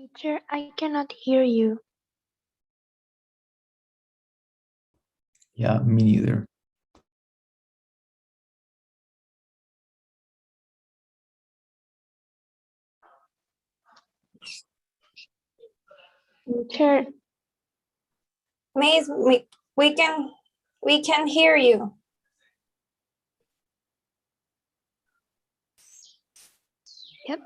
Teacher, I cannot hear you. Yeah, me neither. Teacher, Miss, we can hear you. yep.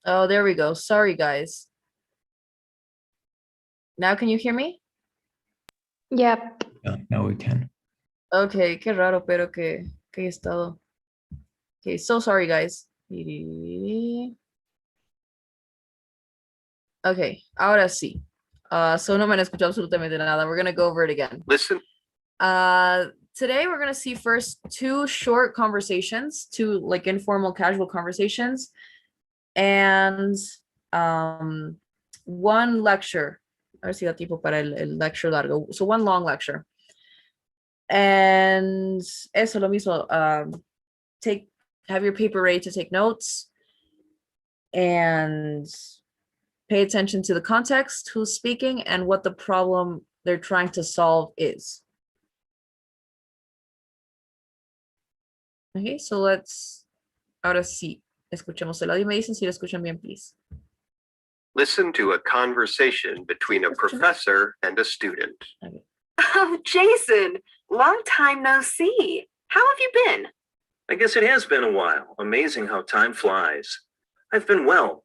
Oh, there we go. Sorry, guys. Now can you hear me? Yep. Yeah, now we can. Okay, qué raro, pero que he estado. Okay, so sorry, guys. Okay, ahora sí. So no me han escuchado absolutamente nada. We're gonna go over it again. Listen. Today we're gonna see first two short conversations, two like informal, casual conversations, and one lecture. A ver si da tiempo para el lecture largo. So one long lecture. And eso lo mismo. Have your paper ready to take notes and pay attention to the context, who's speaking, and what the problem they're trying to solve is. Okay, so let's, ahora sí, escuchemos el audio. Me dicen si lo escuchan bien, please. Listen to a conversation between a professor and a student. Okay. Oh, Jason, long time no see. How have you been? I guess it has been a while. Amazing how time flies. I've been well.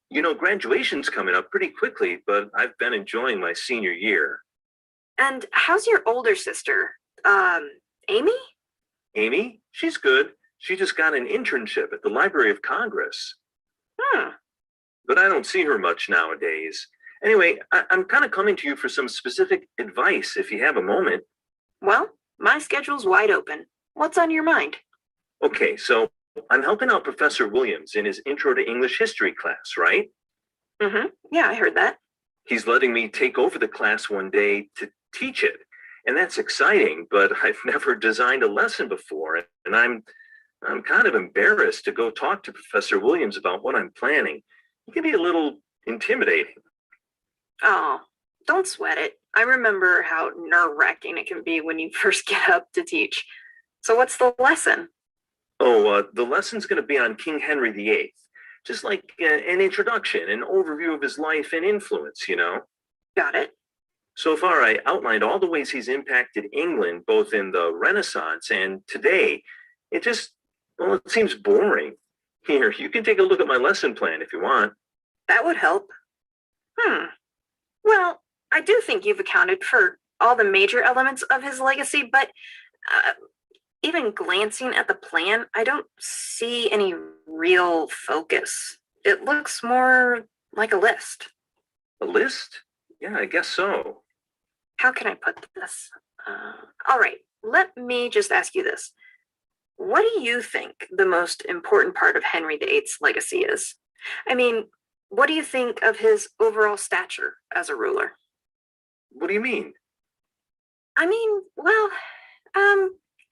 You know, graduation's coming up pretty quickly, but I've been enjoying my senior year. And how's your older sister? Amy? Amy? She's good. She just got an internship at the Library of Congress. But I don't see her much nowadays. Anyway, I'm kind of coming to you for some specific advice if you have a moment. Well, my schedule's wide open. What's on your mind? Okay, so I'm helping out Professor Williams in his Intro to English History class, right? Mm-hmm. Yeah, I heard that. He's letting me take over the class one day to teach it. And that's exciting, but I've never designed a lesson before. And I'm kind of embarrassed to go talk to Professor Williams about what I'm planning. It can be a little intimidating. Oh, don't sweat it. I remember how nerve-wracking it can be when you first get up to teach. So what's the lesson? Oh, the lesson's going to be on King Henry VIII. Just like an introduction, an overview of his life and influence, you know? Got it. So far, I outlined all the ways he's impacted England, both in the Renaissance and today. It seems boring. Here, you can take a look at my lesson plan if you want. That would help. Well, I do think you've accounted for all the major elements of his legacy, but even glancing at the plan, I don't see any real focus. It looks more like a list. A list? Yeah, I guess so. How can I put this? All right, let me just ask you this. What do you think the most important part of Henry VIII's legacy is? I mean, what do you think of his overall stature as a ruler? What do you mean? I mean, well,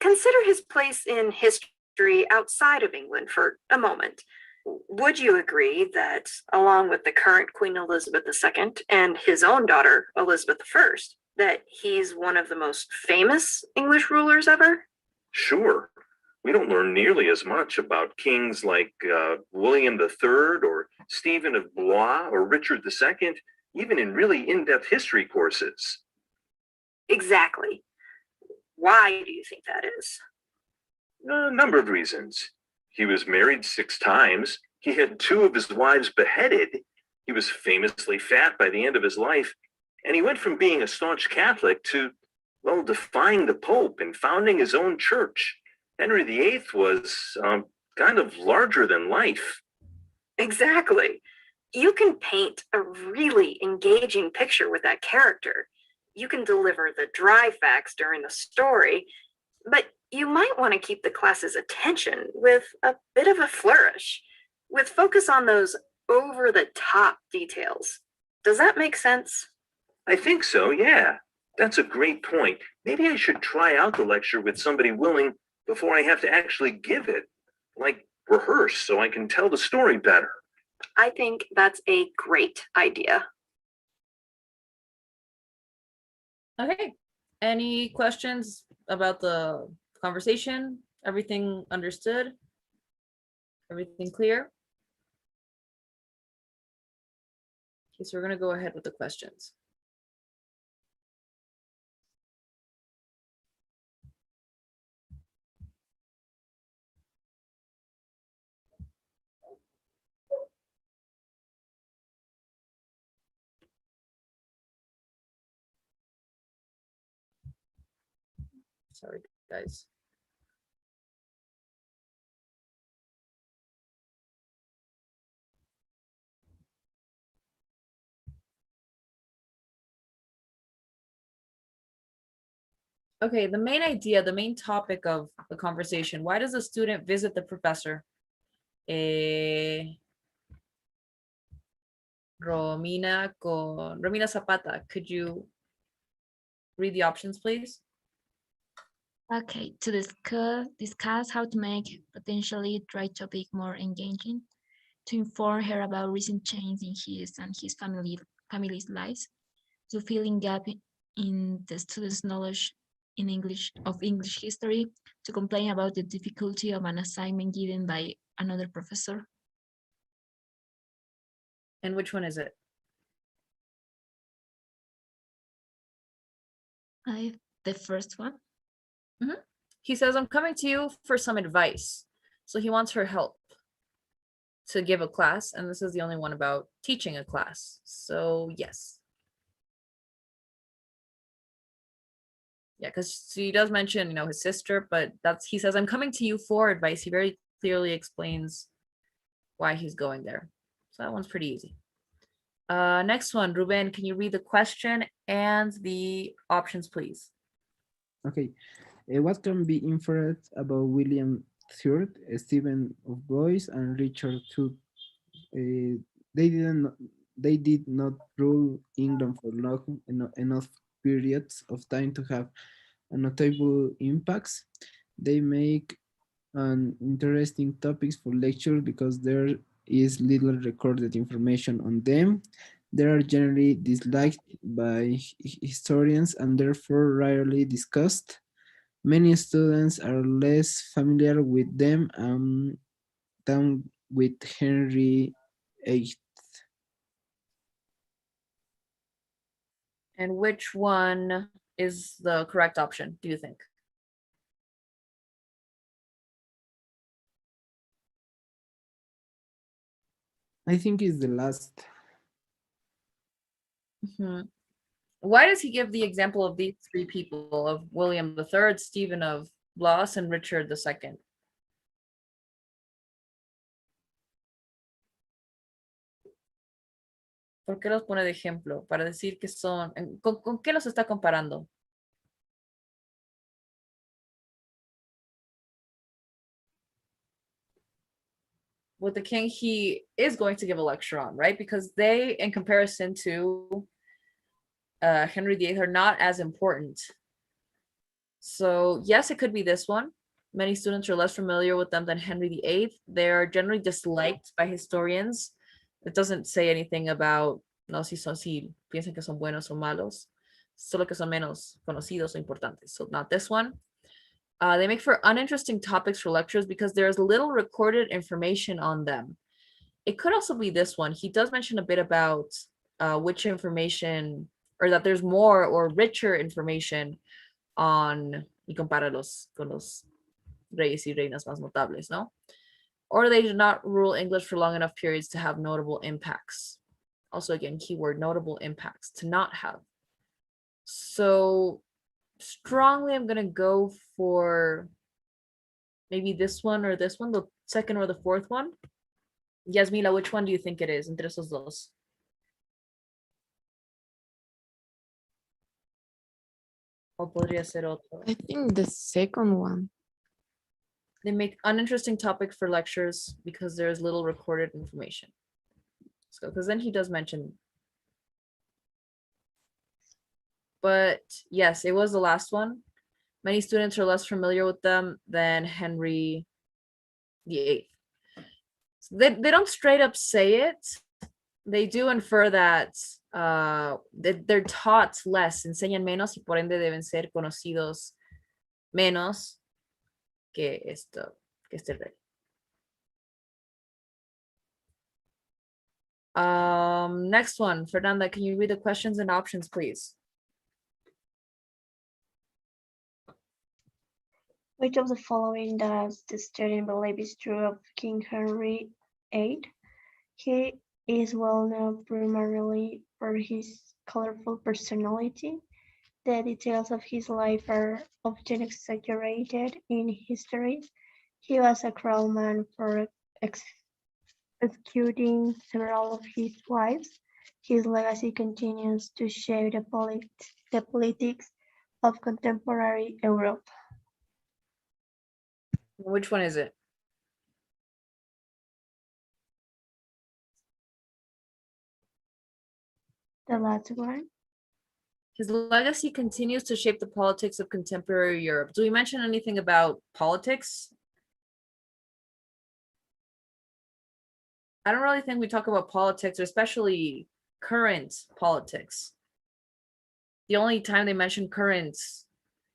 consider his place in history outside of England for a moment. Would you agree that, along with the current Queen Elizabeth II and his own daughter, Elizabeth I, that he's one of the most famous English rulers ever? Sure. We don't learn nearly as much about kings like William III or Stephen of Blois or Richard II, even in really in-depth history courses. Exactly. Why do you think that is? A number of reasons. He was married 6 times. He had 2 of his wives beheaded. He was famously fat by the end of his life. And he went from being a staunch Catholic to, well, defying the Pope and founding his own church. Henry VIII was kind of larger than life. Exactly. You can paint a really engaging picture with that character. You can deliver the dry facts during the story, but you might want to keep the class's attention with a bit of a flourish, with focus on those over-the-top details. Does that make sense? I think so, yeah. That's a great point. Maybe I should try out the lecture with somebody willing before I have to actually give it. Like rehearse so I can tell the story better. I think that's a great idea. Okay. Any questions about the conversation? Everything understood? Everything clear? Okay, so we're going to go ahead with the questions. Sorry, guys. Okay, the main idea, the main topic of the conversation. Why does a student visit the professor? Romina Zapata, could you read the options, please? Okay, to discuss how to make potentially dry topic more engaging, to inform her about recent change in his and his family's lives, to fill in gap in the student's knowledge in English history, to complain about the difficulty of an assignment given by another professor. And which one is it? The first one. He says, I'm coming to you for some advice. So he wants her help to give a class. And this is the only one about teaching a class. So yes. Yeah, because he does mention, his sister, but he says, I'm coming to you for advice. He very clearly explains why he's going there. So that one's pretty easy. Next one, Ruben, can you read the question and the options, please? Okay. What can be inferred about William III, Stephen of Blois, and Richard II? They did not rule England for long enough periods of time to have a notable impacts. They make an interesting topics for lecture because there is little recorded information on them. They are generally disliked by historians and therefore rarely discussed. Many students are less familiar with them than with Henry VIII. And which one is the correct option, do you think? I think it's the last. Why does he give the example of these 3 people, of William III, Stephen of Blas and Richard II. ¿Por qué los pone de ejemplo? Para decir que son, ¿con qué los está comparando? With the king he is going to give a lecture on, right? Because they, in comparison to Henry VIII, are not as important. So yes, it could be this one. Many students are less familiar with them than Henry VIII. They are generally disliked by historians. It doesn't say anything about, no, si piensan que son buenos o malos, solo que son menos conocidos o importantes. So not this one. They make for uninteresting topics for lectures because there's little recorded information on them. It could also be this one. He does mention a bit about which information, or that there's more or richer information on, y compáralos con los reyes y reinas más notables, ¿no? Or they did not rule English for long enough periods to have notable impacts. Also, again, keyword notable impacts, to not have. So strongly, I'm gonna go for maybe this one or this one, the second or the fourth one. Yasmila, which one do you think it is entre esos dos? O podría ser otro. I think the second one. They make uninteresting topics for lectures because there's little recorded information. So, because then he does mention. But yes, it was the last one. Many students are less familiar with them than Henry VIII. So they don't straight up say it. They do infer that they're taught less, enseñan menos y por ende deben ser conocidos menos que este rey. Next one, Fernanda, can you read the questions and options, please? Which of the following does the student believe is true of King Henry VIII? He is well known primarily for his colorful personality. The details of his life are often exaggerated in history. He was a cruel man for executing several of his wives. His legacy continues to shape the politics of contemporary Europe. Which one is it? The last one. His legacy continues to shape the politics of contemporary Europe. Do we mention anything about politics? I don't really think we talk about politics, especially current politics. The only time they mention current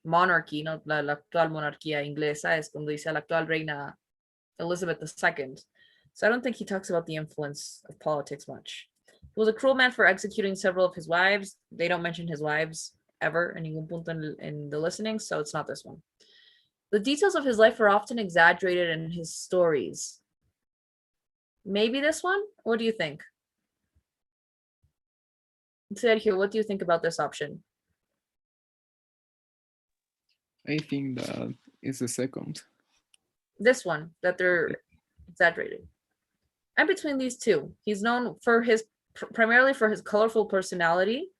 monarchy, no, la actual monarquía inglesa, es cuando dice la actual reina Elizabeth II. So I don't think he talks about the influence of politics much. He was a cruel man for executing several of his wives. They don't mention his wives ever en ningún punto in the listening, so it's not this one. The details of his life are often exaggerated in his stories. Maybe this one? What do you think? Sergio, what do you think about this option? I think that is the second. This one, that they're exaggerated. I'm between these two. He's known for his primarily for his colorful personality,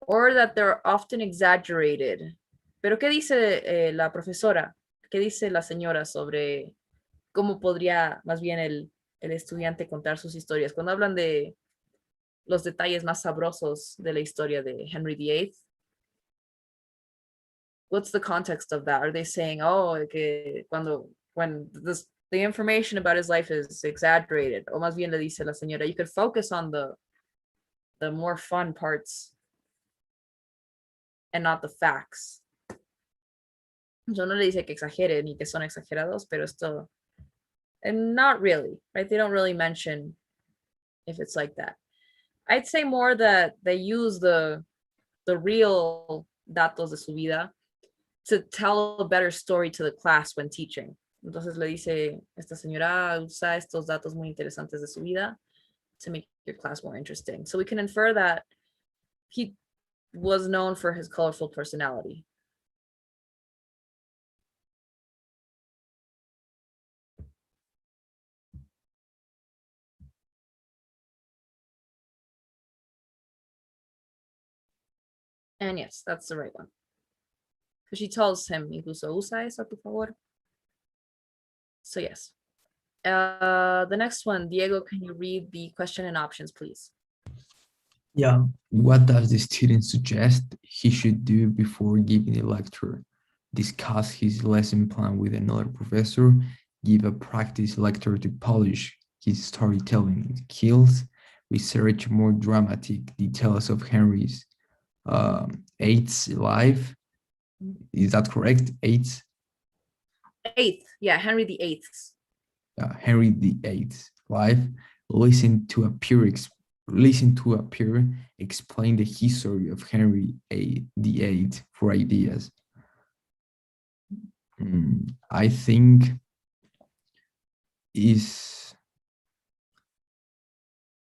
or that they're often exaggerated. Pero ¿qué dice la profesora? ¿Qué dice la señora sobre cómo podría más bien el estudiante contar sus historias? Cuando hablan de los detalles más sabrosos de la historia de Henry VIII, what's the context of that? Are they saying, oh, que when the information about his life is exaggerated? O más bien le dice la señora, you could focus on the more fun parts and not the facts. Yo no le dice que exageren ni que son exagerados, pero still, and not really, right? They don't really mention if it's like that. I'd say more that they use the real datos de su vida to tell a better story to the class when teaching. Entonces le dice, esta señora usa estos datos muy interesantes de su vida to make your class more interesting. So we can infer that he was known for his colorful personality. And yes, that's the right one. Because she tells him, incluso usa eso, por favor. So yes. The next one, Diego, can you read the question and options, please? Yeah. What does the student suggest he should do before giving a lecture? Discuss his lesson plan with another professor, give a practice lecture to polish his storytelling skills, research more dramatic details of Henry's VIII's life. Is that correct? Eighth? Eighth, yeah, Henry the Eighth. Henry VIII's life. Listen to appear, explain the history of Henry VIII for ideas. I think is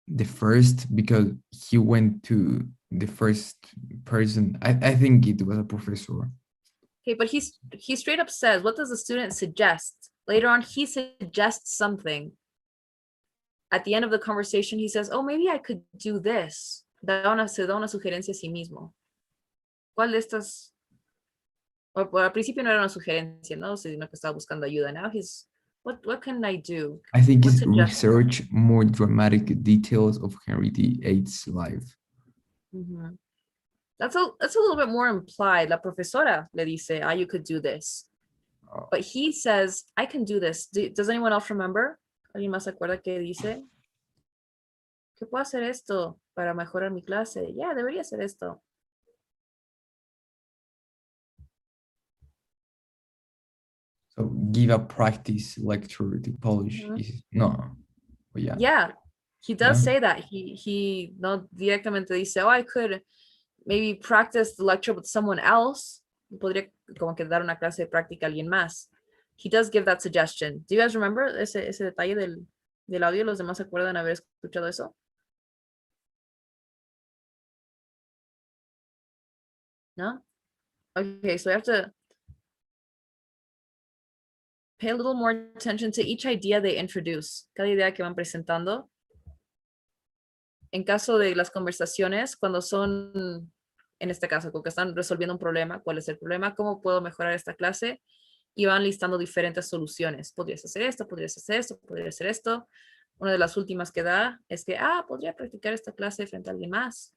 the first, because he went to the first person. I think it was a professor. Okay, but he straight up says, what does the student suggest? Later on, he suggests something. At the end of the conversation, he says, oh, maybe I could do this. Se da una sugerencia a sí mismo. ¿Cuál de estas? Al principio no era una sugerencia, ¿no? Sino que estaba buscando ayuda. Now he's, what can I do? I think What it's suggestion? research more dramatic details of Henry VIII's life. Mhm. That's a little bit more implied. La profesora le dice, you could do this. But he says, I can do this. Does anyone else remember? ¿Alguien más se acuerda que dice? ¿Qué puedo hacer esto para mejorar mi clase? Ya, debería hacer esto. So give a practice lecture to polish. No. Yeah. Yeah, he does Yeah. say that. He no directamente dice, oh, I could maybe practice the lecture with someone else. Podría como que dar una clase de práctica a alguien más. He does give that suggestion. Do you guys remember ese detalle del audio? ¿Los demás se acuerdan haber escuchado eso? No? Okay, so I have to pay a little more attention to each idea they introduce. Cada idea que van presentando. En caso de las conversaciones, cuando son, en este caso, porque están resolviendo un problema, ¿cuál es el problema? ¿Cómo puedo mejorar esta clase? Y van listando diferentes soluciones. Podrías hacer esto, podrías hacer esto, podría hacer esto. Una de las últimas que da es que, podría practicar esta clase frente a alguien más.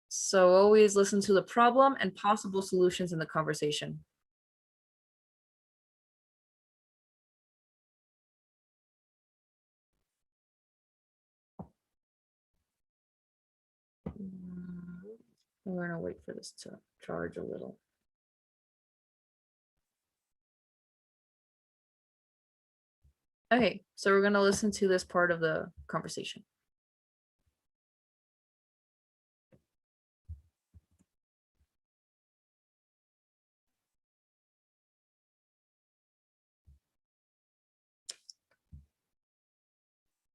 So always listen to the problem and possible solutions in the conversation. We're gonna wait for this to charge a little. Okay, so we're gonna listen to this part of the conversation.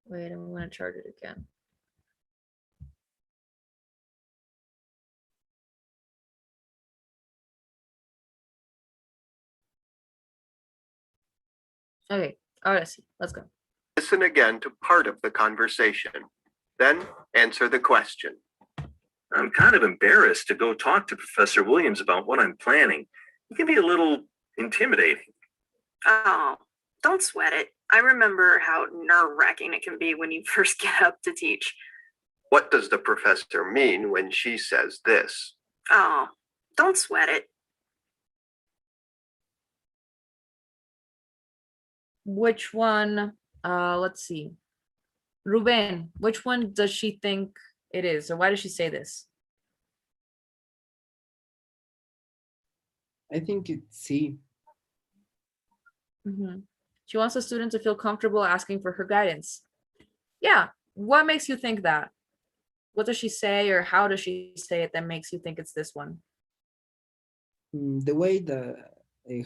Wait, I'm gonna charge it again. Okay, ahora sí, let's go. Listen again to part of the conversation. Then answer the question. I'm kind of embarrassed to go talk to Professor Williams about what I'm planning. It can be a little intimidating. Oh, don't sweat it. I remember how nerve-wracking it can be when you first get up to teach. What does the professor mean when she says this? Oh, don't sweat it. Which one? Let's see. Ruben, which one does she think it is? Or why does she say this? I think it's C. She wants the student to feel comfortable asking for her guidance. Yeah. What makes you think that? What does she say, or how does she say it that makes you think it's this one? The way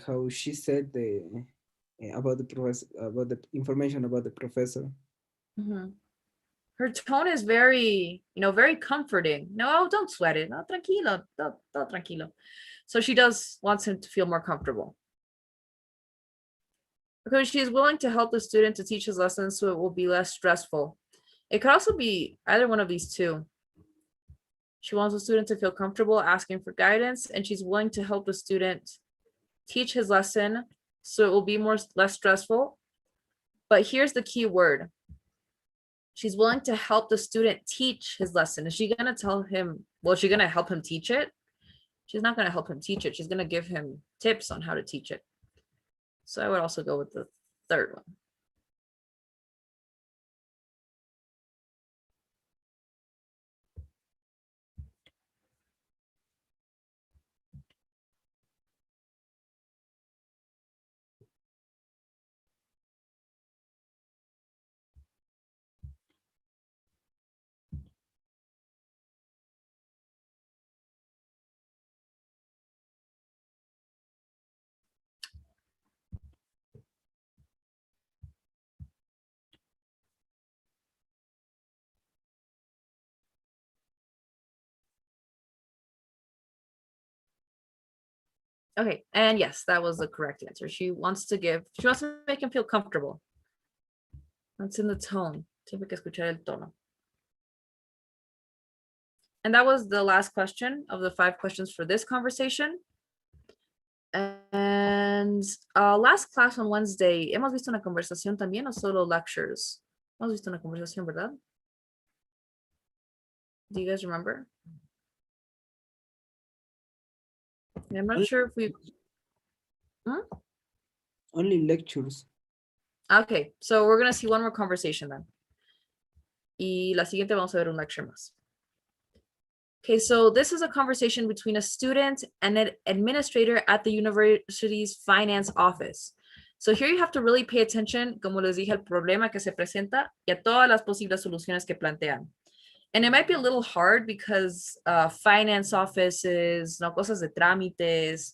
how she said about the professor, about the information about the professor. Her tone is very, very comforting. No, don't sweat it. No, tranquilo, todo tranquilo. So she wants him to feel more comfortable. Because she is willing to help the student to teach his lessons so it will be less stressful. It could also be either one of these two. She wants the student to feel comfortable asking for guidance, and she's willing to help the student teach his lesson so it will be less stressful. But here's the key word. She's willing to help the student teach his lesson. Is she going to tell him, well, is she going to help him teach it? She's not going to help him teach it. She's going to give him tips on how to teach it. So I would also go with the third one. Okay, and yes, that was the correct answer. She wants to make him feel comfortable. That's in the tone. Tiene que escuchar el tono. And that was the last question of the 5 questions for this conversation. And last class on Wednesday, ¿hemos visto una conversación también o solo lectures? Hemos visto una conversación, ¿verdad? Do you guys remember? I'm not sure if we... Only lectures. Okay, so we're going to see one more conversation then. Y la siguiente vamos a ver un lecture más. Okay, so this is a conversation between a student and an administrator at the university's finance office. So here you have to really pay attention, como les dije, al problema que se presenta y a todas las posibles soluciones que plantean. And it might be a little hard because finance offices, no, cosas de trámites,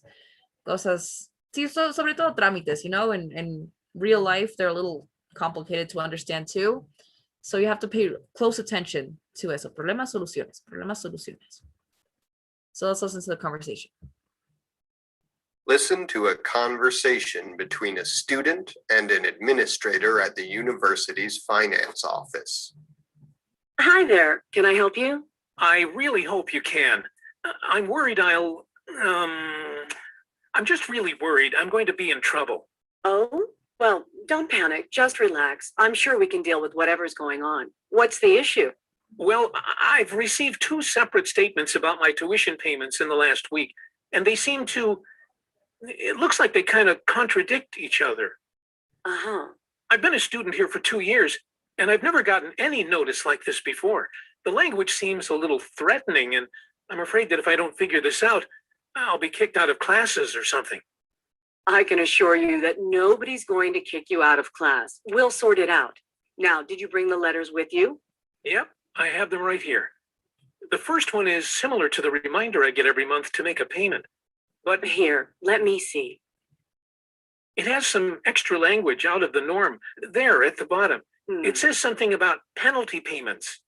cosas, sí, sobre todo trámites, you know, in real life, they're a little complicated to understand too. So you have to pay close attention to eso. Problemas, soluciones, problemas, soluciones. So let's listen to the conversation. Listen to a conversation between a student and an administrator at the university's finance office. Hi there. Can I help you? I really hope you can. I'm worried I'm just really worried I'm going to be in trouble. Oh, well, don't panic. Just relax. I'm sure we can deal with whatever's going on. What's the issue? Well, I've received 2 separate statements about my tuition payments in the last week, and they seem to, it looks like they kind of contradict each other. Uh-huh. I've been a student here for 2 years, and I've never gotten any notice like this before. The language seems a little threatening, and I'm afraid that if I don't figure this out, I'll be kicked out of classes or something. I can assure you that nobody's going to kick you out of class. We'll sort it out. Now, did you bring the letters with you? Yep, I have them right here. The first one is similar to the reminder I get every month to make a payment. But Here, let me see. it has some extra language out of the norm there at the bottom. Hmm. It says something about penalty payments.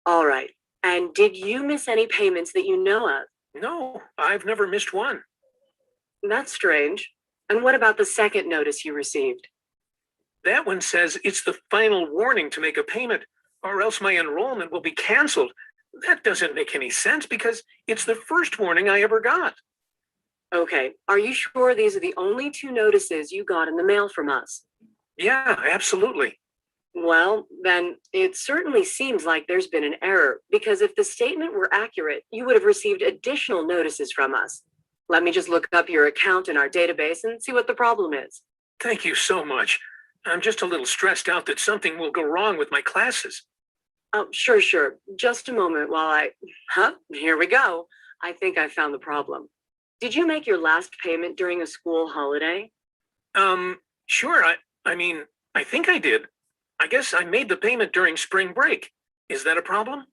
All right. And did you miss any payments that you know of? No, I've never missed one. That's strange. And what about the second notice you received? That one says it's the final warning to make a payment, or else my enrollment will be canceled. That doesn't make any sense because it's the first warning I ever got. Okay. Are you sure these are the only 2 notices you got in the mail from us? Yeah, absolutely. Well, then it certainly seems like there's been an error, because if the statement were accurate, you would have received additional notices from us. Let me just look up your account in our database and see what the problem is. Thank you so much. I'm just a little stressed out that something will go wrong with my classes. Oh, sure. Just a moment while here we go. I think I found the problem. Did you make your last payment during a school holiday? Sure. I mean, I think I did. I guess I made the payment during spring break. Is that a problem?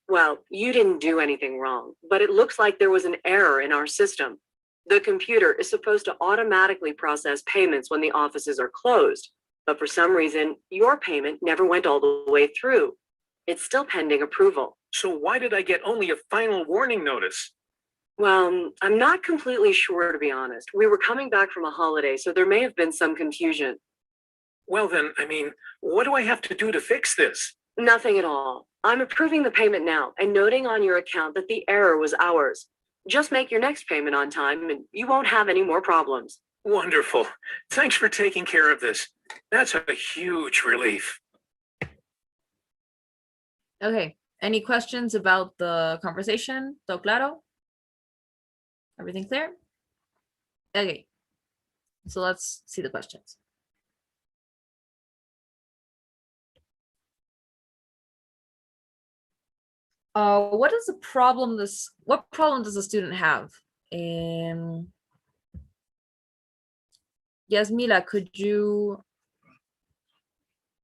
Well, you didn't do anything wrong, but it looks like there was an error in our system. The computer is supposed to automatically process payments when the offices are closed, but for some reason, your payment never went all the way through. It's still pending approval. So why did I get only a final warning notice? Well, I'm not completely sure, to be honest. We were coming back from a holiday, so there may have been some confusion. Well then, I mean, what do I have to do to fix this? Nothing at all. I'm approving the payment now and noting on your account that the error was ours. Just make your next payment on time and you won't have any more problems. Wonderful. Thanks for taking care of this. That's a huge relief. Okay, any questions about the conversation? ¿Todo claro? Everything clear? Okay, so let's see the questions. What is the problem what problem does the student have? Yasmila, could you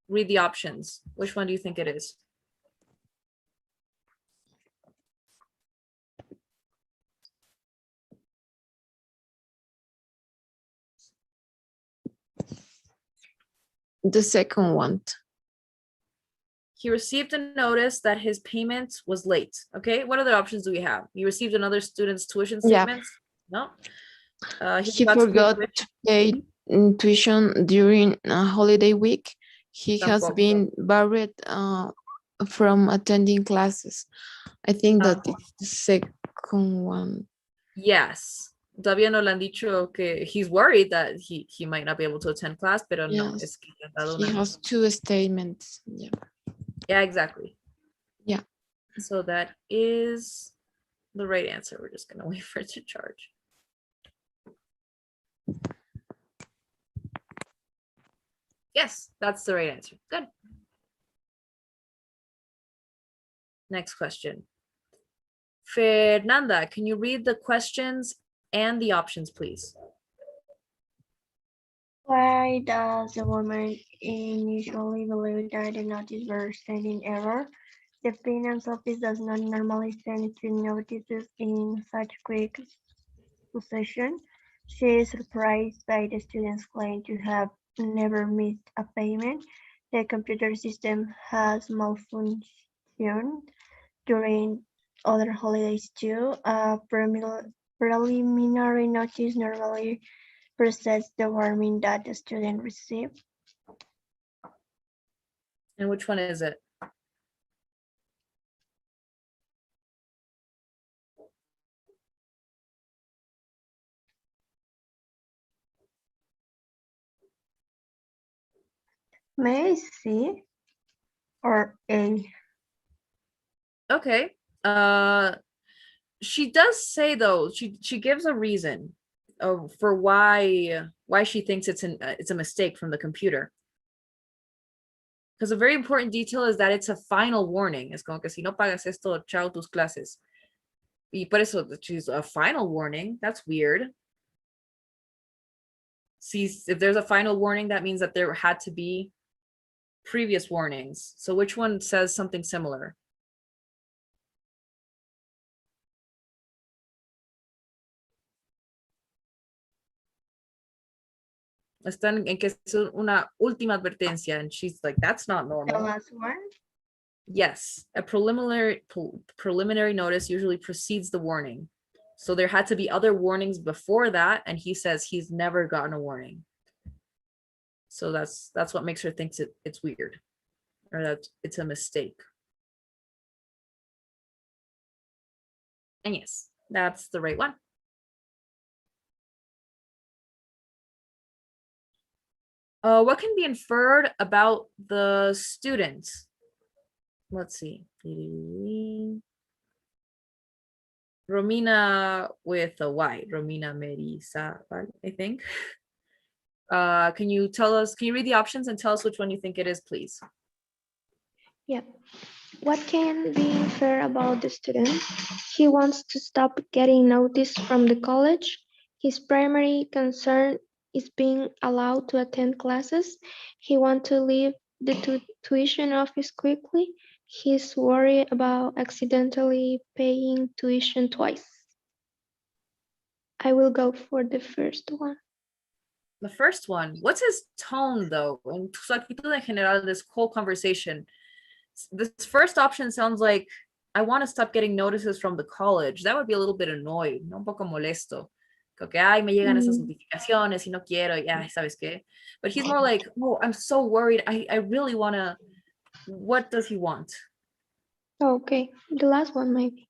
read the options? Which one do you think it is? The second one. He received a notice that his payment was late. Okay, what other options do we have? He received another student's tuition Yeah. statements? No. He forgot to pay forgot tuition? to pay tuition during a holiday week. He has Tampoco. been barred from attending classes. I think that it's the second one. Yes. Todavía no le han dicho que he's worried that he might not be able to attend class, pero no, Yes. es que le han dado He una- has two statements. Yeah. Yeah, exactly. Yeah. So that is the right answer. We're just gonna wait for it to charge. Yes, that's the right answer. Good. Next question. Fernanda, can you read the questions and the options, please? Why does the woman initially believe that the notice were sent in error? The finance office does not normally send its notices in such quick succession. She is surprised by the student's claim to have never missed a payment. The computer system has malfunctioned during other holidays too. A preliminary notice normally process the warning that the student received. And which one is it? May I see? Or A? Okay. She does say though, she gives a reason for why she thinks it's a mistake from the computer. Because a very important detail is that it's a final warning. Es como que si no pagas esto, chao tus clases. Y por eso she's a final warning. That's weird. See, if there's a final warning, that means that there had to be previous warnings. So which one says something similar? Están en que es una última advertencia, and she's like, that's not The normal. last one? Yes, a preliminary notice usually precedes the warning. So there had to be other warnings before that, and he says he's never gotten a warning. So that's what makes her think it's weird, or that it's a mistake. And yes, that's the right one. What can be inferred about the students? Let's see. Romina with a Y, Romina Merisa, I think. Can you read the options and tell us which one you think it is, please? Yeah. What can be inferred about the student? He wants to stop getting notice from the college. His primary concern is being allowed to attend classes. He wants to leave the tuition office quickly. He's worried about accidentally paying tuition twice. I will go for the first one. The first one, what's his tone though? En su actitud en general, this whole conversation. This first option sounds like, I want to stop getting notices from the college. That would be a little bit annoyed, un poco molesto. Que, ay, me llegan esas notificaciones y no quiero, ya, ¿sabes qué? But he's more like, oh, I'm so worried. I really want to, what does he want? Okay, the last one maybe.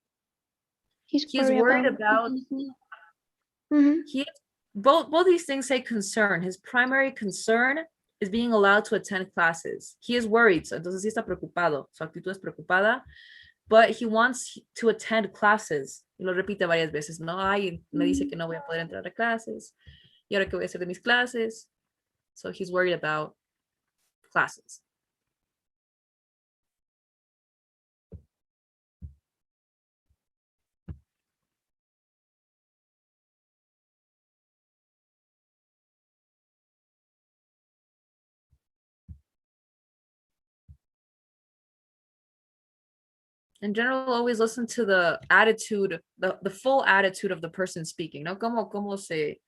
He's worried about Mhm. both these things say concern. His primary concern is being allowed to attend classes. He is worried, so entonces sí está preocupado. Su actitud es preocupada, but he wants to attend classes. Y lo repite varias veces, ¿no? Ay, me dice que no voy a poder entrar a clases. ¿Y ahora qué voy a hacer de mis clases? So he's worried about classes. In general, always listen to the attitude, the full attitude of the person speaking, ¿no? Cómo se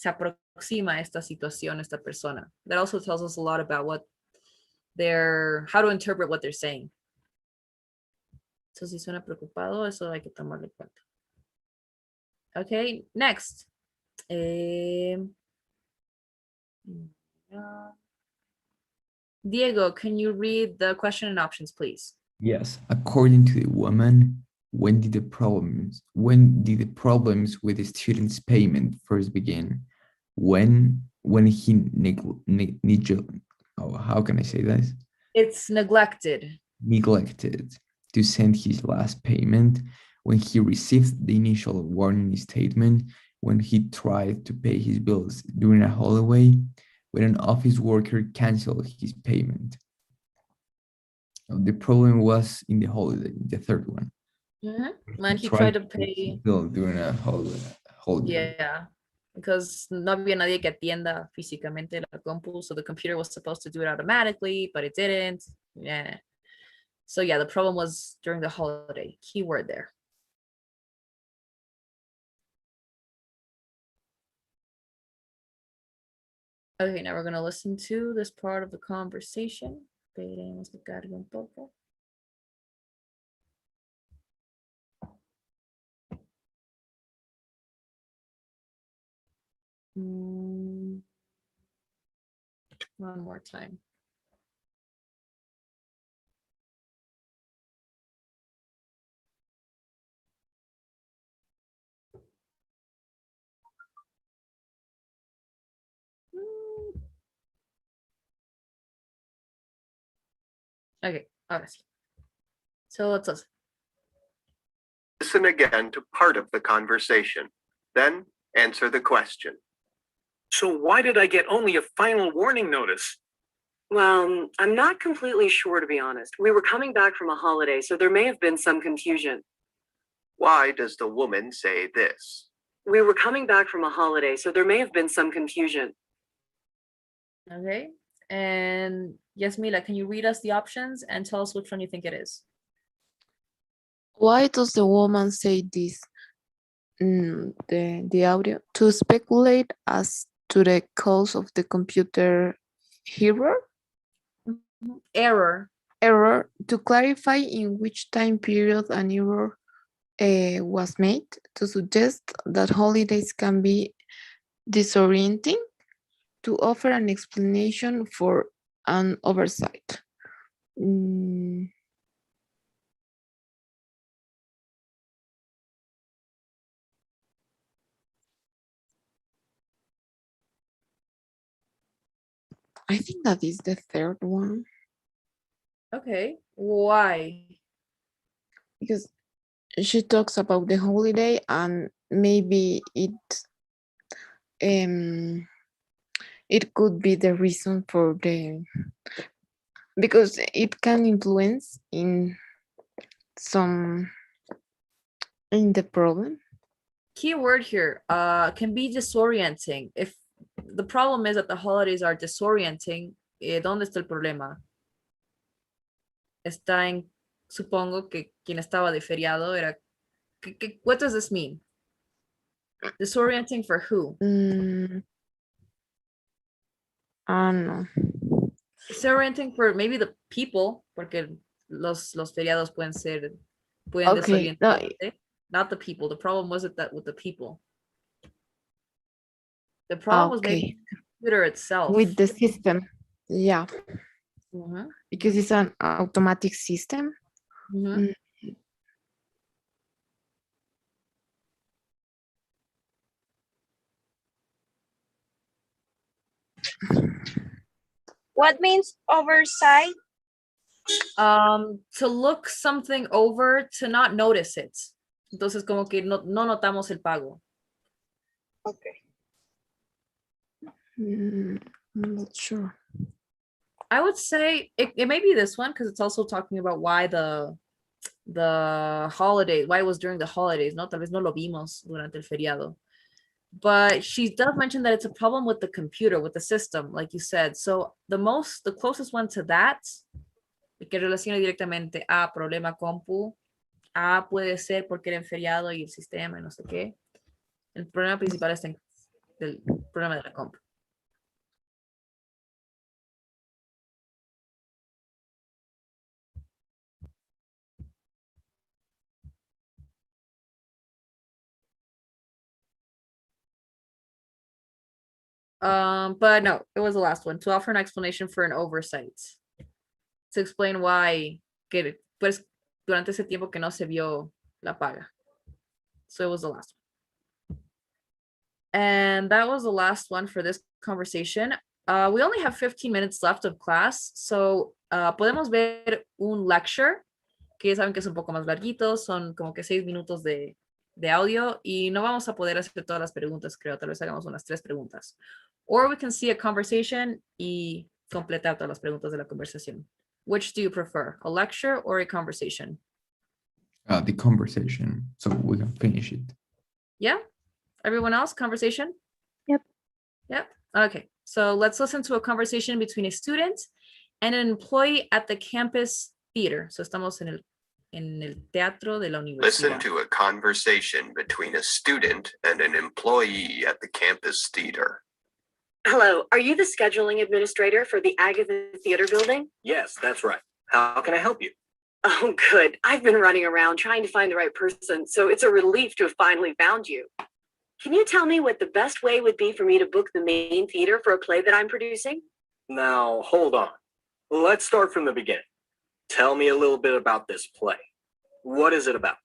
aproxima esta situación, esta persona. That also tells us a lot about how to interpret what they're saying. So si suena preocupado, eso hay que tomarlo en cuenta. Okay, next. Diego, can you read the question and options, please? Yes, according to the woman, when did the problems with the student's payment first begin? When he how can I say this? It's neglected. Neglected to send his last payment, when he received the initial warning statement, when he tried to pay his bills during a holiday, when an office worker canceled his payment. The problem was in the holiday, the third one. When he tried to pay bill during a holiday. Yeah, because no había nadie que atienda físicamente la compu, so the computer was supposed to do it automatically, but it didn't. Yeah. So yeah, the problem was during the holiday. Keyword there. Okay, now we're gonna listen to this part of the conversation. Esperemos que cargue un poco. One more time. Okay, ahora sí. So let's listen. Listen again to part of the conversation, then answer the question. So why did I get only a final warning notice? Well, I'm not completely sure, to be honest. We were coming back from a holiday, so there may have been some confusion. Why does the woman say this? We were coming back from a holiday, so there may have been some confusion. Okay, and Yasmila, can you read us the options and tell us which one you think it is? Why does the woman say this? The audio to speculate as to the cause of the computer error to clarify in which time period an error was made, to suggest that holidays can be disorienting, to offer an explanation for an oversight. I think that is the third one. Okay, why? Because she talks about the holiday and maybe it could be the reason for because it can influence in the problem. Key word here, can be disorienting. If the problem is that the holidays are disorienting, ¿dónde está el problema? Está en, supongo que quien estaba de feriado era, what does this mean? Disorienting for who? No. Disorienting for maybe the people, porque los feriados pueden Okay, desorientarte. Not the people. The problem wasn't that with the people. The problem was maybe the computer itself. With the system, yeah. Because it's an automatic system. Mhm. What means oversight? To look something over, to not notice it. Entonces, como que no notamos el pago. Okay. I'm not sure. I would say it may be this one because it's also talking about why the holiday, why it was during the holidays, ¿no? Tal vez no lo vimos durante el feriado. But she does mention that it's a problem with the computer, with the system, like you said. So the closest one to that, que relaciona directamente a problema compu, puede ser porque era en feriado y el sistema y no sé qué. El problema principal está en el problema de la compu. But no, it was the last one. To offer an explanation for an oversight. To explain why que pues durante ese tiempo que no se vio la paga. So it was the last one. And that was the last one for this conversation. We only have 15 minutes left of class, so podemos ver un lecture, que saben que es un poco más larguito, son como que 6 minutos de audio y no vamos a poder hacer todas las preguntas, creo, tal vez hagamos unas 3 preguntas. Or we can see a conversation y completar todas las preguntas de la conversación. Which do you prefer, a lecture or a conversation? The conversation, so we can finish it. Yeah? Everyone else, conversation? Yep. Yep. Okay. So let's listen to a conversation between a student and an employee at the campus theater. So estamos en el teatro de la universidad. Listen to a conversation between a student and an employee at the campus theater. Hello, are you the scheduling administrator for the Agatha Theater building? Yes, that's right. How can I help you? Oh, good. I've been running around trying to find the right person, so it's a relief to have finally found you. Can you tell me what the best way would be for me to book the main theater for a play that I'm producing? Now, hold on. Let's start from the beginning. Tell me a little bit about this play. What is it about?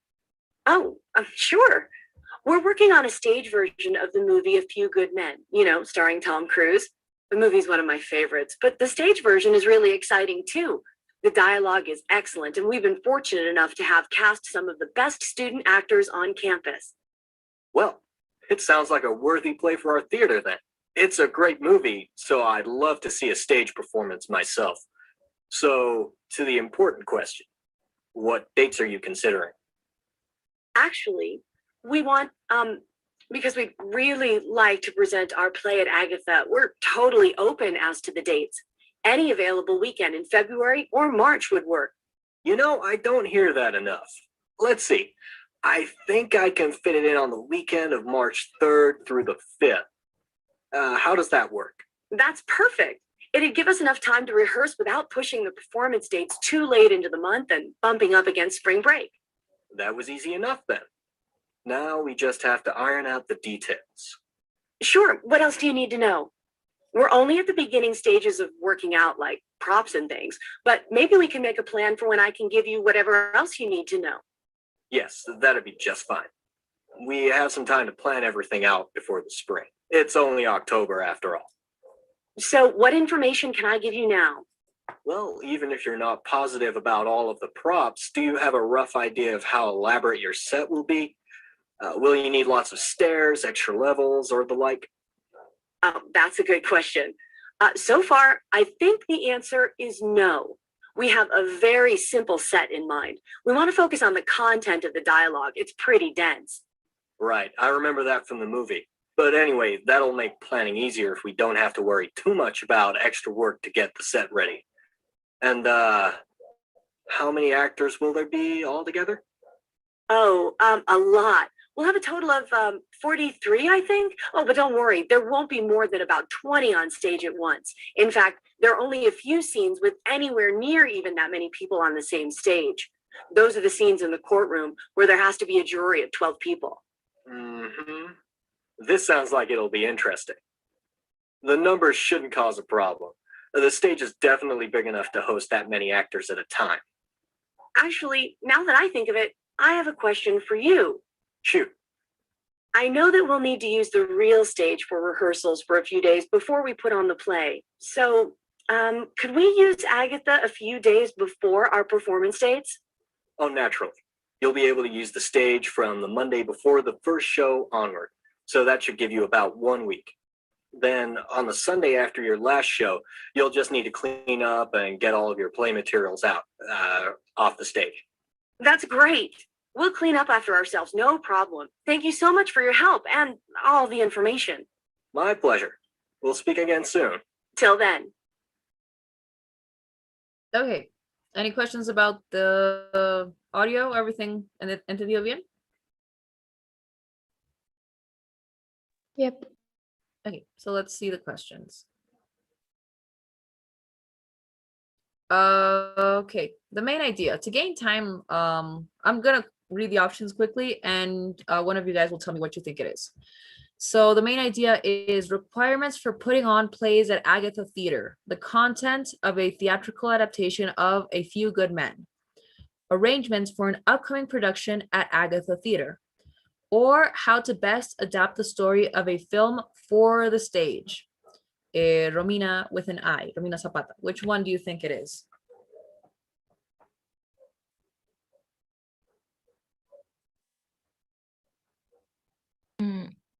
Oh, sure. We're working on a stage version of the movie A Few Good Men, you know, starring Tom Cruise. The movie's one of my favorites, but the stage version is really exciting too. The dialogue is excellent, and we've been fortunate enough to have cast some of the best student actors on campus. Well, it sounds like a worthy play for our theater then. It's a great movie, so I'd love to see a stage performance myself. So, to the important question, what dates are you considering? Actually, we want, because we'd really like to present our play at Agatha, we're totally open as to the dates. Any available weekend in February or March would work. You know, I don't hear that enough. Let's see. I think I can fit it in on the weekend of March 3rd through the 5th. How does that work? That's perfect. It'd give us enough time to rehearse without pushing the performance dates too late into the month and bumping up against spring break. That was easy enough then. Now we just have to iron out the details. Sure. What else do you need to know? We're only at the beginning stages of working out like props and things, but maybe we can make a plan for when I can give you whatever else you need to know. Yes, that'd be just fine. We have some time to plan everything out before the spring. It's only October after all. So what information can I give you now? Well, even if you're not positive about all of the props, do you have a rough idea of how elaborate your set will be? Will you need lots of stairs, extra levels, or the like? Oh, that's a good question. So far, I think the answer is no. We have a very simple set in mind. We want to focus on the content of the dialogue. It's pretty dense. Right, I remember that from the movie. But anyway, that'll make planning easier if we don't have to worry too much about extra work to get the set ready. And how many actors will there be altogether? Oh, a lot. We'll have a total of 43, I think. Oh, but don't worry, there won't be more than about 20 on stage at once. In fact, there are only a few scenes with anywhere near even that many people on the same stage. Those are the scenes in the courtroom where there has to be a jury of 12 people. Mm-hmm. This sounds like it'll be interesting. The numbers shouldn't cause a problem. The stage is definitely big enough to host that many actors at a time. Actually, now that I think of it, I have a question for you. Shoot. I know that we'll need to use the real stage for rehearsals for a few days before we put on the play. So, could we use Agatha a few days before our performance dates? Oh, naturally. You'll be able to use the stage from the Monday before the first show onward. So that should give you about 1 week. Then on the Sunday after your last show, you'll just need to clean up and get all of your play materials out off the stage. That's great. We'll clean up after ourselves, no problem. Thank you so much for your help and all the information. My pleasure. We'll speak again soon. Till then. Okay. Any questions about the audio? Everything entendido bien? Yep. Okay, so let's see the questions. Okay, the main idea to gain time. I'm gonna read the options quickly, and one of you guys will tell me what you think it is. So the main idea is requirements for putting on plays at Agatha Theater, the content of a theatrical adaptation of A Few Good Men, arrangements for an upcoming production at Agatha Theater, or how to best adapt the story of a film for the stage. Romina with an I, Romina Zapata. Which one do you think it is?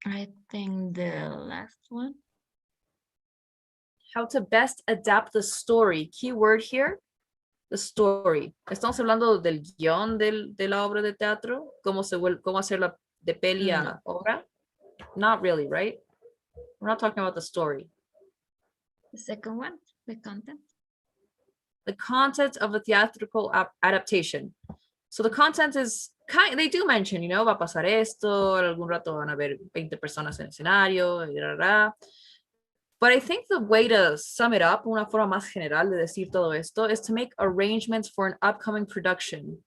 I think the last one. How to best adapt the story. Keyword here, the story. Estamos hablando del guión de la obra de teatro, cómo hacerla de peli a obra. Not really, right? We're not talking about the story. The second one, the content. The content of a theatrical adaptation. So the content is they do mention, you know, va a pasar esto, algún rato van a haber 20 personas en el escenario, But I think the way to sum it up, una forma más general de decir todo esto, is to make arrangements for an upcoming production.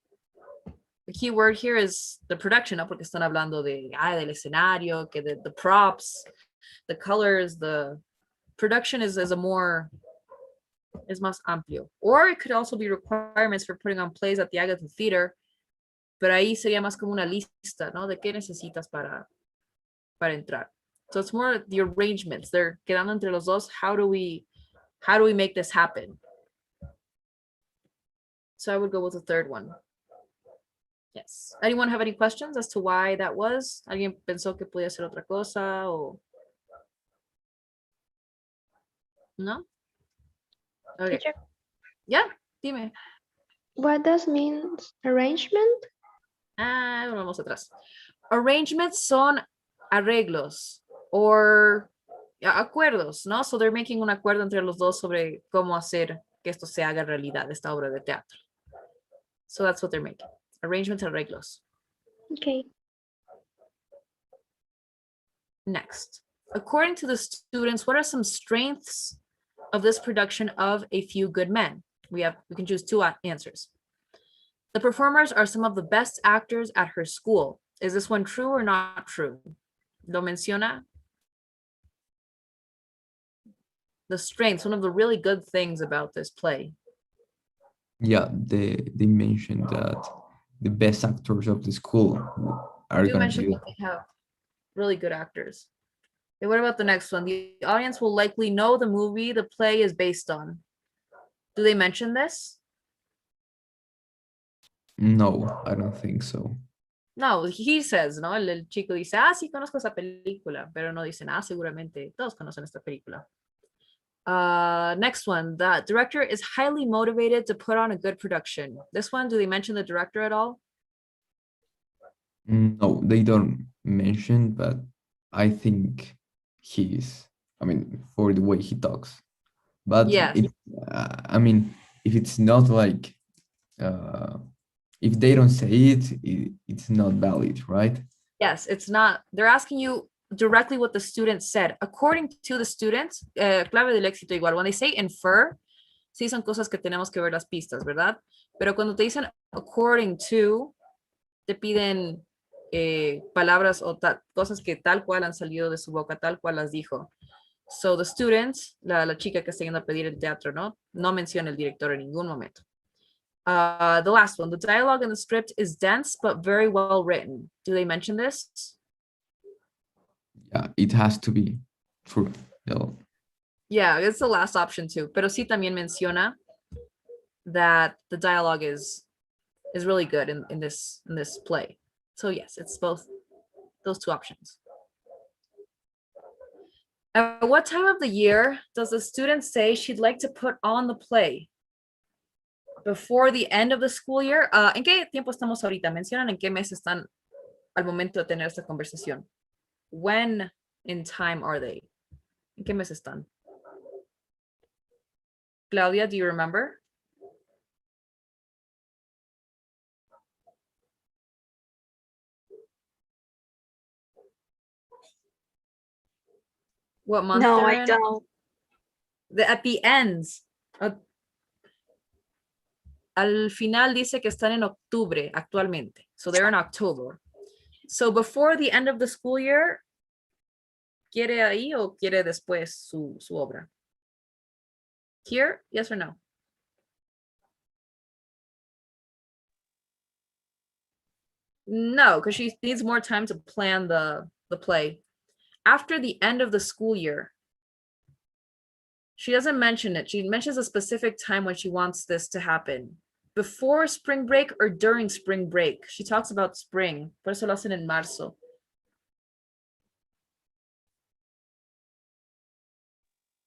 The key word here is the production, ¿no? Porque están hablando del escenario, que the props, the colors, the production is más amplio. Or it could also be requirements for putting on plays at the Agatha Theater, pero ahí sería más como una lista, ¿no? De qué necesitas para entrar. So it's more the arrangements. They're quedando entre los dos. How do we make this happen? So I would go with the third one. Yes. Anyone have any questions as to why that was? ¿Alguien pensó que podía ser otra cosa o no? Okay. Teacher, Yeah, dime. what does means arrangement? Vamos atrás. Arrangements son arreglos or acuerdos, ¿no? So they're making un acuerdo entre los dos sobre cómo hacer que esto se haga realidad, esta obra de teatro. So that's what they're making. Arrangements, arreglos. Okay. Next. According to the students, what are some strengths of this production of A Few Good Men? We can choose two answers. The performers are some of the best actors at her school. Is this one true or not true? Lo menciona. The strengths, one of the really good things about this play. Yeah, they mentioned that the best actors of the school are You going to mentioned be. that they have really good actors. Okay, what about the next one? The audience will likely know the movie the play is based on. Do they mention this? No, I don't think so. No, he says, ¿no? El chico dice, sí conozco esa película, pero no dicen, seguramente todos conocen esta película. Next one, the director is highly motivated to put on a good production. This one, do they mention the director at all? No, they don't mention, but I think he's, for the way he talks. But Yeah. If it's not like, if they don't say it's not valid, right? Yes, it's not. They're asking you directly what the student said. According to the students, clave del éxito igual. When they say infer, sí son cosas que tenemos que ver las pistas, ¿verdad? Pero cuando te dicen according to, te piden palabras o cosas que tal cual han salido de su boca, tal cual las dijo. So the student, la chica que está yendo a pedir el teatro, ¿no? No menciona el director en ningún momento. The last one, the dialogue in the script is dense but very well written. Do they mention this? Yeah, it has to be true. No. Yeah, it's the last option too. Pero sí también menciona that the dialogue is really good in this play. So yes, it's both those two options. At what time of the year does the student say she'd like to put on the play? Before the end of the school year. ¿En qué tiempo estamos ahorita? Mencionan en qué mes están al momento de tener esta conversación. When in time are they? ¿En qué mes están? Claudia, do you remember? What month? No, they're I in? don't. At the ends. Al final dice que están en octubre actualmente. So they're in October. So before the end of the school year, ¿quiere ahí o quiere después su obra? Here, yes or no? No, because she needs more time to plan the play. After the end of the school year, she doesn't mention it. She mentions a specific time when she wants this to happen. Before spring break or during spring break. She talks about spring. Por eso lo hacen en marzo.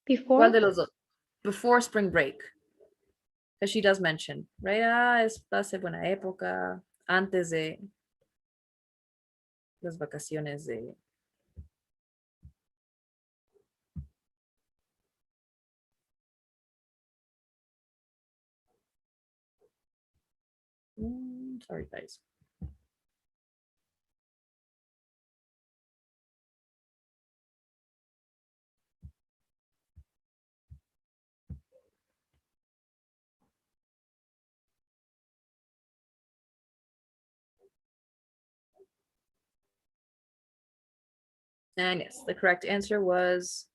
Before? ¿Cuál de los dos? Before spring break. Because she does mention, right? Va a ser buena época. Antes de las vacaciones de... Sorry, guys. And yes, the correct answer was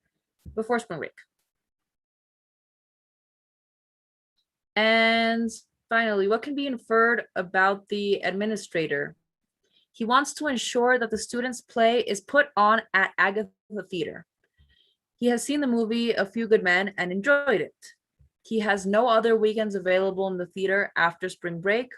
before spring break. And finally, what can be inferred about the administrator? He wants to ensure that the students' play is put on at Agatha Theater. He has seen the movie A Few Good Men and enjoyed it. He has no other weekends available in the theater after spring break,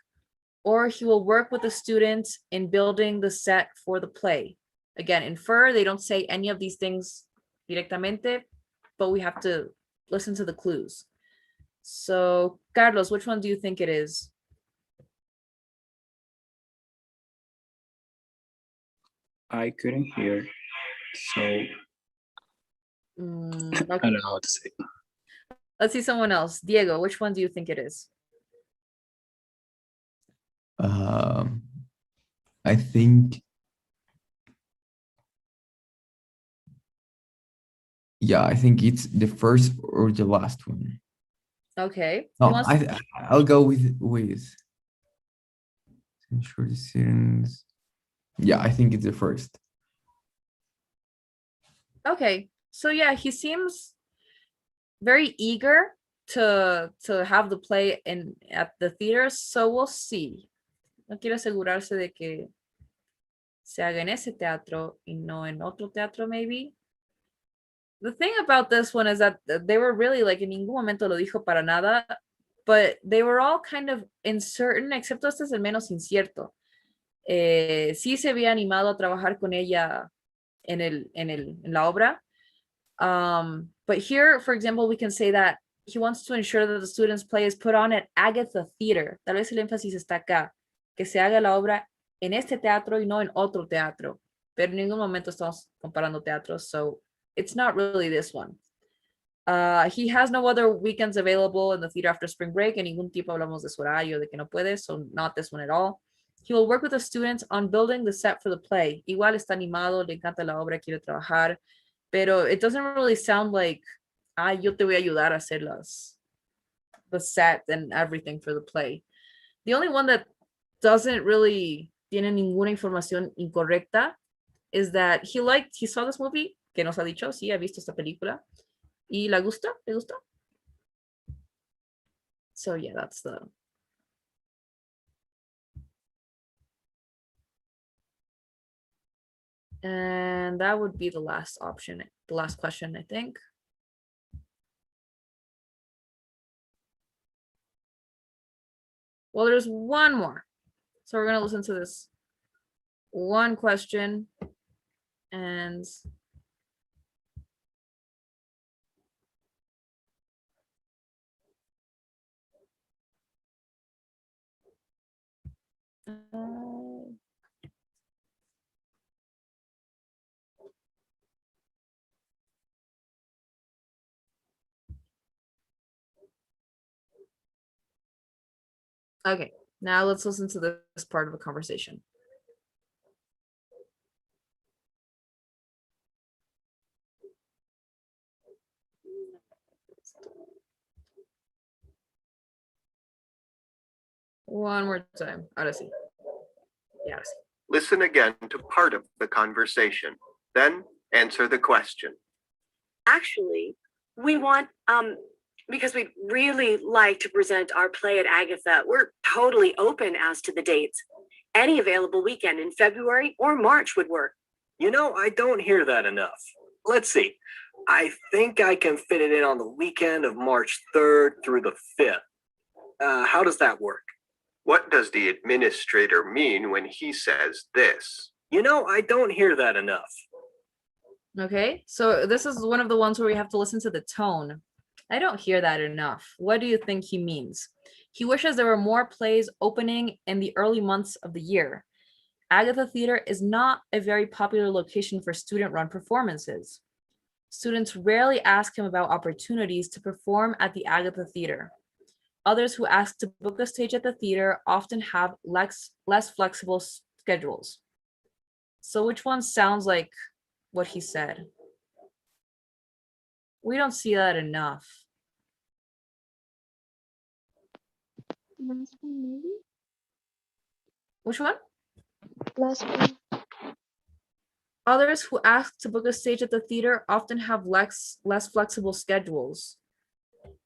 or he will work with the students in building the set for the play. Again, infer, they don't say any of these things directamente, but we have to listen to the clues. So, Carlos, which one do you think it is? I couldn't hear, so I Okay. don't know how to say. Let's see someone else. Diego, which one do you think it is? I think, yeah, I think it's the first or the last one. Okay. No, I'll go with ensure the students. Yeah, I think it's the first. Okay. So yeah, he seems very eager to have the play at the theaters. So we'll see. No quiero asegurarse de que se haga en ese teatro y no en otro teatro, maybe. The thing about this one is that they were really like, en ningún momento lo dijo para nada, but they were all kind of uncertain, excepto este es el menos incierto. Sí se había animado a trabajar con ella en la obra. But here, for example, we can say that he wants to ensure that the students' play is put on at Agatha Theater. Tal vez el énfasis está acá, que se haga la obra en este teatro y no en otro teatro. Pero en ningún momento estamos comparando teatros, so it's not really this one. He has no other weekends available in the theater after spring break. En ningún tipo hablamos de su horario, de que no puede, so not this one at all. He will work with the students on building the set for the play. Igual está animado, le encanta la obra, quiere trabajar, pero it doesn't really sound like, yo te voy a ayudar a hacer the set and everything for the play. The only one that doesn't really tiene ninguna información incorrecta is that he saw this movie, que nos ha dicho, sí, ha visto esta película, y le gustó. So yeah, that's And that would be the last option, the last question, I think. Well, there's one more. So we're gonna listen to this one question and okay, now let's listen to this part of the conversation. One more time. Ahora sí. Yeah, ahora sí. Listen again to part of the conversation, then answer the question. Actually, we want, because we'd really like to present our play at Agatha. We're totally open as to the dates. Any available weekend in February or March would work. You know, I don't hear that enough. Let's see. I think I can fit it in on the weekend of March 3rd through the 5th. How does that work? What does the administrator mean when he says this? You know, I don't hear that enough. Okay, so this is one of the ones where we have to listen to the tone. I don't hear that enough. What do you think he means? He wishes there were more plays opening in the early months of the year. Agatha Theater is not a very popular location for student-run performances. Students rarely ask him about opportunities to perform at the Agatha Theater. Others who ask to book a stage at the theater often have less flexible schedules. So which one sounds like what he said? We don't see that enough. Last one, maybe? Which one? Last one. Others who ask to book a stage at the theater often have less flexible schedules.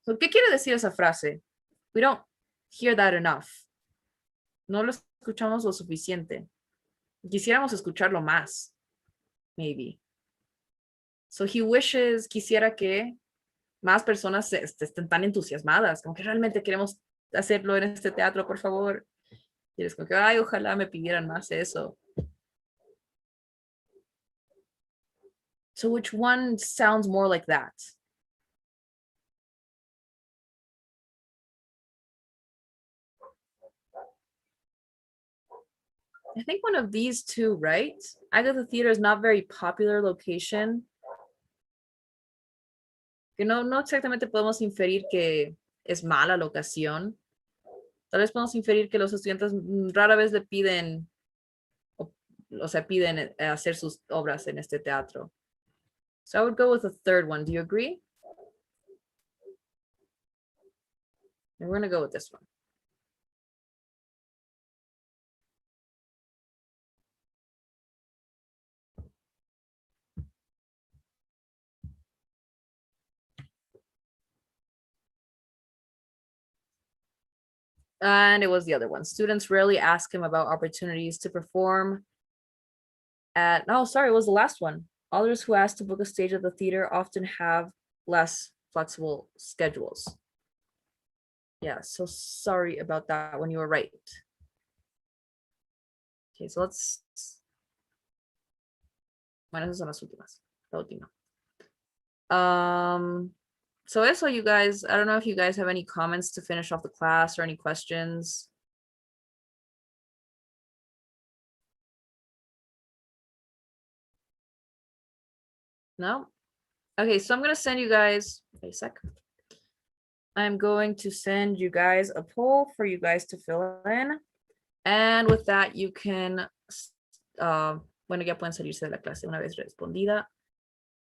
So, ¿qué quiere decir esa frase? We don't hear that enough. No lo escuchamos lo suficiente. Quisiéramos escucharlo más, maybe. So he wishes, quisiera que más personas estén tan entusiasmadas, como que realmente queremos hacerlo en este teatro, por favor. Y es como que, ay, ojalá me pidieran más eso. So which one sounds more like that? I think one of these two, right? Agatha Theater is not very popular location. Que no exactamente podemos inferir que es mala la ocasión. Tal vez podemos inferir que los estudiantes rara vez le piden, o sea, piden hacer sus obras en este teatro. So I would go with the third one. Do you agree? And we're gonna go with this one. And it was the other one. Students rarely ask him about opportunities to perform at, oh, sorry, it was the last one. Others who ask to book a stage at the theater often have less flexible schedules. Yeah, so sorry about that when you were right. Okay, so let's, bueno, esas son las últimas, la última. So eso, you guys, I don't know if you guys have any comments to finish off the class or any questions. No? Okay, so I'm gonna send you guys, wait a sec. I'm going to send you guys a poll for you guys to fill in. And with that, you can, bueno, ya pueden salirse de la clase una vez respondida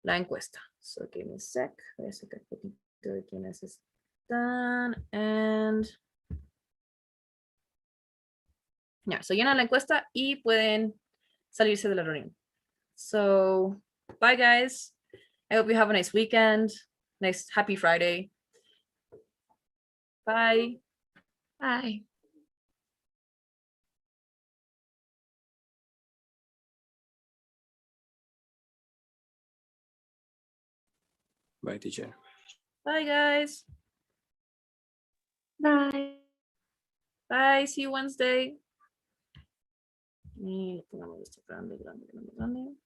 la encuesta. So give me a sec. Voy a sacar poquito de quienes están. And yeah, so llenan la encuesta y pueden salirse de la reunión. So bye, guys. I hope you have a nice weekend. Nice, happy Friday. Bye. Bye. Bye, teacher. Bye, guys. Bye. Bye. See you Wednesday. Y le pongamos esto grande, grande, grande, grande.